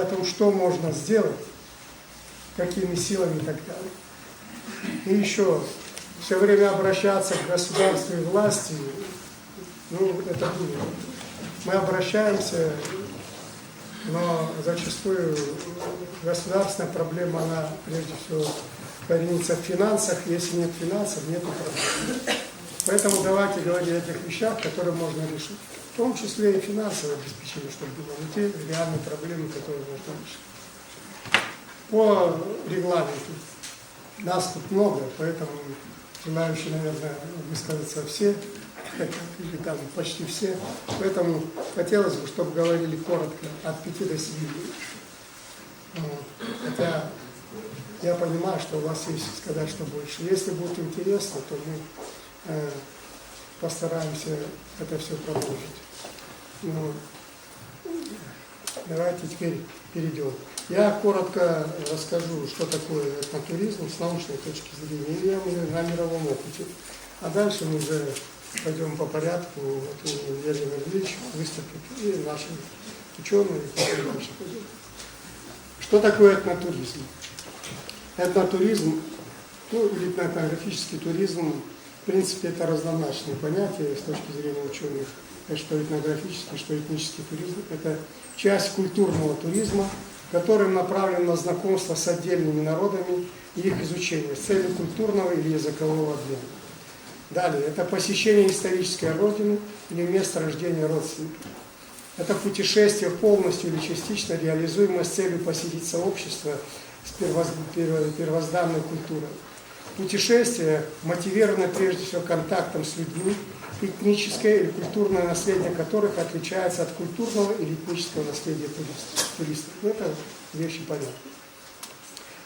том, что можно сделать, какими силами и так далее. И еще все время обращаться к государству и власти, ну, это будет. Мы обращаемся, но зачастую государственная проблема, она прежде всего коренится в финансах. Если нет финансов, нет проблем. Поэтому давайте говорить о тех вещах, которые можно решить. В том числе и финансовое обеспечение, чтобы было. Но те реальные проблемы, которые можно решить. По регламенту. Нас тут много, поэтому желающие, наверное, высказаться все, или там почти все. Поэтому хотелось бы, чтобы говорили коротко, от 5 до 7 минут. Хотя я понимаю, что у вас есть сказать, что больше. Если будет интересно, то мы постараемся это все продолжить. Ну, давайте теперь перейдем. Я коротко расскажу, что такое этнотуризм с научной точки зрения или на мировом опыте. А дальше мы уже пойдем по порядку. Вот Владимир Ильич выступит и наши ученые. И дальше пойдем. Что такое этнотуризм? Этнотуризм, ну, или этнографический туризм, в принципе, это разнозначные понятия с точки зрения ученых. Что этнографический, что этнический туризм. Это часть культурного туризма, который направлен на знакомство с отдельными народами и их изучение с целью культурного или языкового обмена. Далее, это посещение исторической родины или места рождения родственников. Это путешествие полностью или частично реализуемое с целью посетить сообщество с первозданной культурой. Путешествие мотивировано прежде всего контактом с людьми, этническое или культурное наследие которых отличается от культурного или этнического наследия туристов. Это вещи понятны.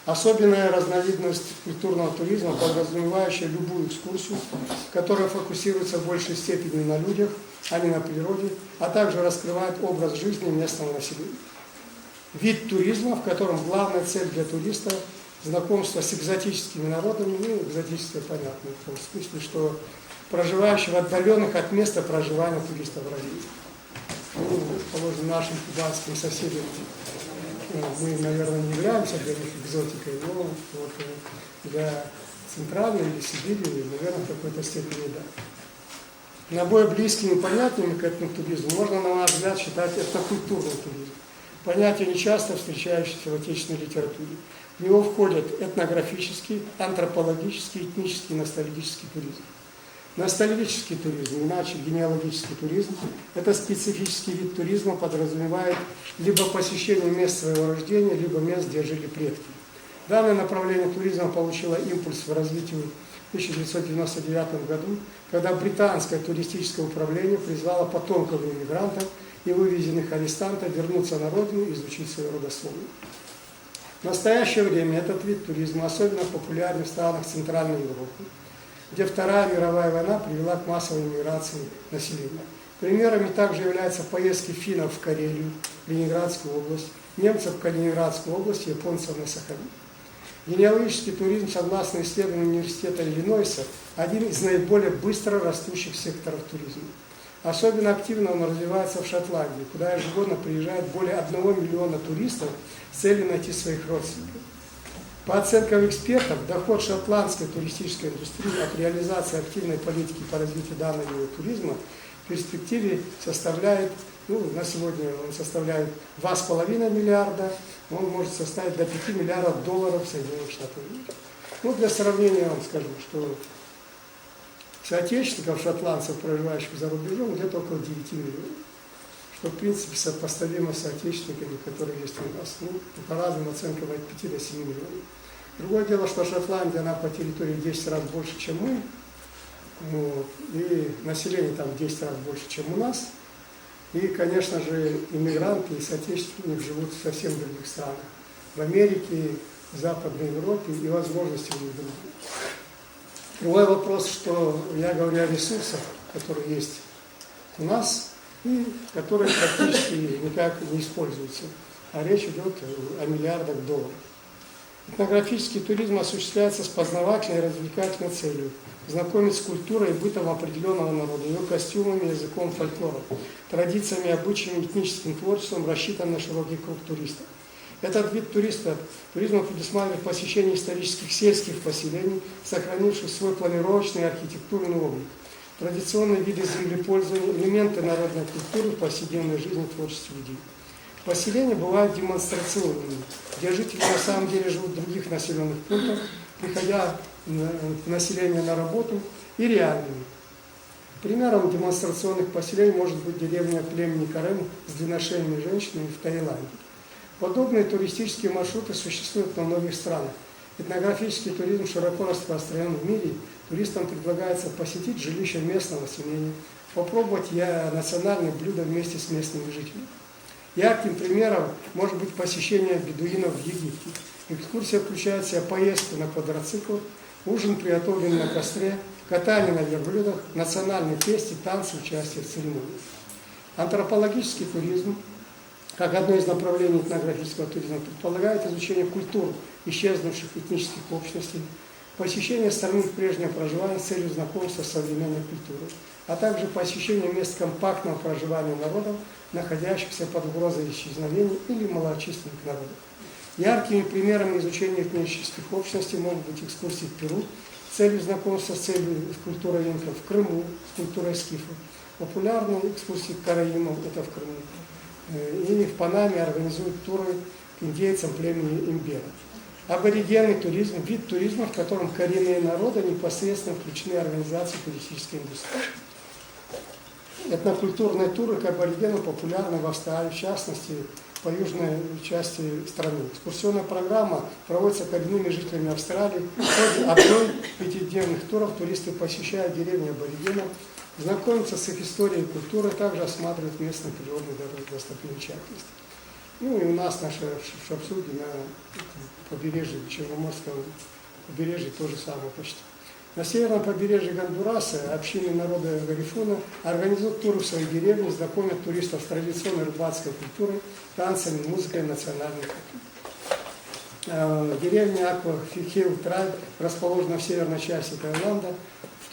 Особенная разновидность культурного туризма, подразумевающая любую экскурсию, которая фокусируется в большей степени на людях, а не на природе, а также раскрывает образ жизни местного населения. Вид туризма, в котором главная цель для туриста – знакомство с экзотическими народами, ну, экзотическое понятно, в том смысле, что проживающих в отдаленных от места проживания туристов в России. Ну, положим, нашим кубанским соседям мы, наверное, не являемся для них экзотикой, но вот для Центральной или Сибири, наверное, в какой-то степени да. Наиболее близкими и понятными к этому туризму можно, на наш взгляд, считать этнокультурный туризм. Понятие, нечасто встречающееся в отечественной литературе. В него входят этнографический, антропологический, этнический и ностальгический туризм. Ностальгический туризм, иначе генеалогический туризм, это специфический вид туризма, подразумевает либо посещение мест своего рождения, либо мест, где жили предки. Данное направление туризма получило импульс в развитии в 1999 году, когда британское туристическое управление призвало потомков иммигрантов и вывезенных арестантов вернуться на родину и изучить свою родословную. В настоящее время этот вид туризма особенно популярен в странах Центральной Европы, где Вторая мировая война привела к массовой миграции населения. Примерами также являются поездки финнов в Карелию, Ленинградскую область, немцев в Калининградскую область, японцев на Сахалин. Генеалогический туризм, согласно исследованию университета Иллинойса, один из наиболее быстро растущих секторов туризма. Особенно активно он развивается в Шотландии, куда ежегодно приезжает более 1 миллиона туристов с целью найти своих родственников. По оценкам экспертов, доход шотландской туристической индустрии от реализации активной политики по развитию данного вида туризма в перспективе составляет, на сегодня он составляет 2,5 миллиарда, он может составить до 5 миллиардов долларов в Соединенных Штатах Америки. Для сравнения вам скажу, что соотечественников шотландцев, проживающих за рубежом, где-то около 9 миллионов. Что, в принципе, сопоставимо с соотечественниками, которые есть у нас. По разным оценкам от 5 до 7 миллионов. Другое дело, что Шотландия, она по территории в 10 раз больше, чем мы. И население там в 10 раз больше, чем у нас. И, конечно же, иммигранты и соотечественники живут в совсем других странах. В Америке, в Западной Европе, и возможности у них другие. Другой вопрос, что я говорю о ресурсах, которые есть у нас, и которые практически никак не используются. А речь идет о миллиардах долларов. Этнографический туризм осуществляется с познавательной и развлекательной целью. Знакомить с культурой и бытом определенного народа, ее костюмами, языком, фольклором, традициями, обычаями, этническим творчеством, рассчитан на широкий круг туристов. Этот вид туризма предусматривает посещение исторических сельских поселений, сохранивших свой планировочный и архитектурный облик. Традиционные виды землепользования, элементы народной культуры в повседневной жизни и творчестве людей. Поселения бывают демонстрационными, где жители на самом деле живут в других населенных пунктах, приходя к населению на работу, и реальными. Примером демонстрационных поселений может быть деревня племени Карен с длинношейными женщинами в Таиланде. Подобные туристические маршруты существуют во многих странах. Этнографический туризм широко распространен в мире. Туристам предлагается посетить жилище местного семейства, попробовать национальные блюда вместе с местными жителями. Ярким примером может быть посещение бедуинов в Египте. Экскурсия включает в себя поездку на квадроциклах, ужин, приготовленный на костре, катание на верблюдах, национальные песни, танцы, участие в церемонии. Антропологический туризм, как одно из направлений этнографического туризма, предполагает изучение культур исчезнувших этнических общностей, посещение страны их прежнего проживания с целью знакомства с современной культурой, а также посещение мест компактного проживания народов, находящихся под угрозой исчезновения или малочисленных народов. Яркими примерами изучения этнических общностей могут быть экскурсии в Перу с целью знакомства с культурой инков, в Крыму с культурой скифов, популярные экскурсии к караимам, это в Крыму, и в Панаме организуют туры к индейцам племени Имбера. Аборигенный туризм – вид туризма, в котором коренные народы непосредственно включены в организацию туристической индустрии. Этнокультурные туры к аборигенам популярны в Австралии, в частности, по южной части страны. Экскурсионная программа проводится коренными жителями Австралии. В ходе одной 5-дневных туров туристы посещают деревни аборигенов, знакомятся с их историей и культурой, также осматривают местные природные достопримечательности. Ну и у нас в Шапсуге на побережье, Черноморского побережья то же самое почти. На северном побережье Гондураса общины народа Гарифуна организуют туры в своей деревне, знакомят туристов с традиционной рыбацкой культурой, танцами, музыкой, национальной культурой. Деревня Аква-Хилл Трайб расположена в северной части Таиланда.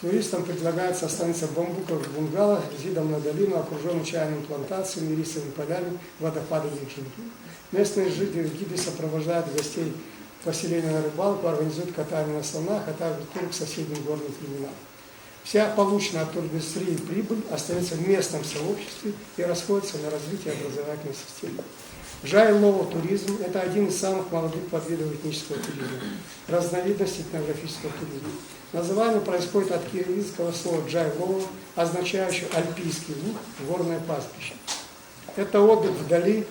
Туристам предлагается остановиться в бамбуковых бунгало с видом на долину, окруженную чайными плантациями, рисовыми полями, водопадами и джунглями. Местные гиды сопровождают гостей поселения на рыбалку, организуют катание на слонах, а также тур к соседним горным племенам. Вся полученная от туриндустрии прибыль остается в местном сообществе и расходится на развитие образовательной системы. Джай-лоу туризм – это один из самых молодых подвидов этнического туризма, разновидность этнографического туризма. Название происходит от кириллического слова «джай-лоу», означающего альпийский луг, горное пастбище. Это отдых вдали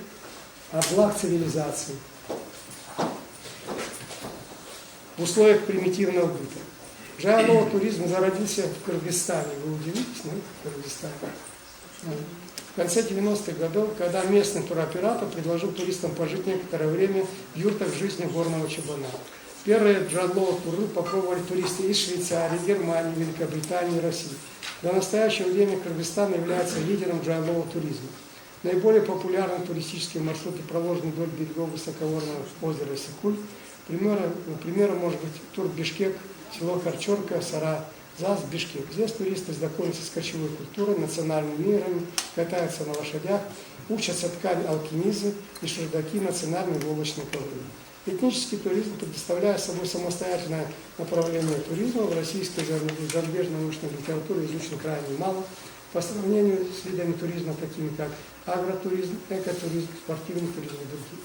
от благ цивилизации, в условиях примитивного быта. Джай-лоу туризм зародился в Кыргызстане. Вы удивитесь, нет? В Кыргызстане. В конце 90-х годов, когда местный туроператор предложил туристам пожить некоторое время в юртах жизни горного чабана. Первые джай-лоу туры попробовали туристы из Швейцарии, Германии, Великобритании и России. До настоящего времени Кыргызстан является лидером джай-лоу туризма. Наиболее популярные туристические маршруты проложены вдоль берегов высоководного озера Сыкуль. Примером может быть тур Бишкек, село Карчорка, Сара-Зас, Бишкек. Здесь туристы знакомятся с кочевой культурой, национальными играми, катаются на лошадях, учатся ткань алкинизм и шердаки, национальные волочные ковры. Этнический туризм предоставляет собой самостоятельное направление туризма. В российской зарубежной научной литературе изучено крайне мало. По сравнению с видами туризма, такими как агротуризм, экотуризм, спортивный туризм и другие.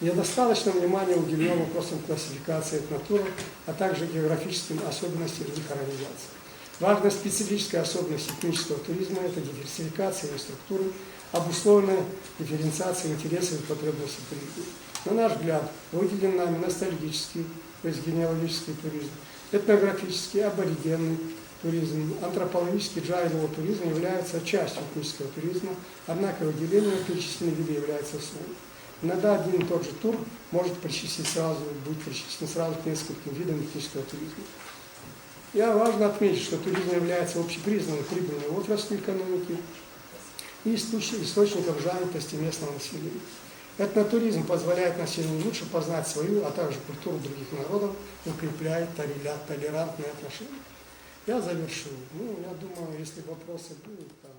Недостаточно внимания уделено вопросам классификации этнотуров, а также географическим особенностям их организации. Важная специфическая особенность этнического туризма – это диверсификация его структуры, обусловленная дифференциацией интересов и потребностей туризма. На наш взгляд, выделен нами ностальгический, то есть генеалогический туризм, этнографический, аборигенный туризм, антропологический джай-лоу туризм являются частью этнического туризма, однако выделение на перечисленные виды является основой. Иногда один и тот же тур может быть причислен сразу к нескольким видам этнического туризма. Важно отметить, что туризм является общепризнанной прибыльной отраслью экономики и источником занятости местного населения. Этнотуризм позволяет населению лучше познать свою, а также культуру других народов, укрепляет толерантные отношения. Я завершил. Я думаю, если вопросы будут, там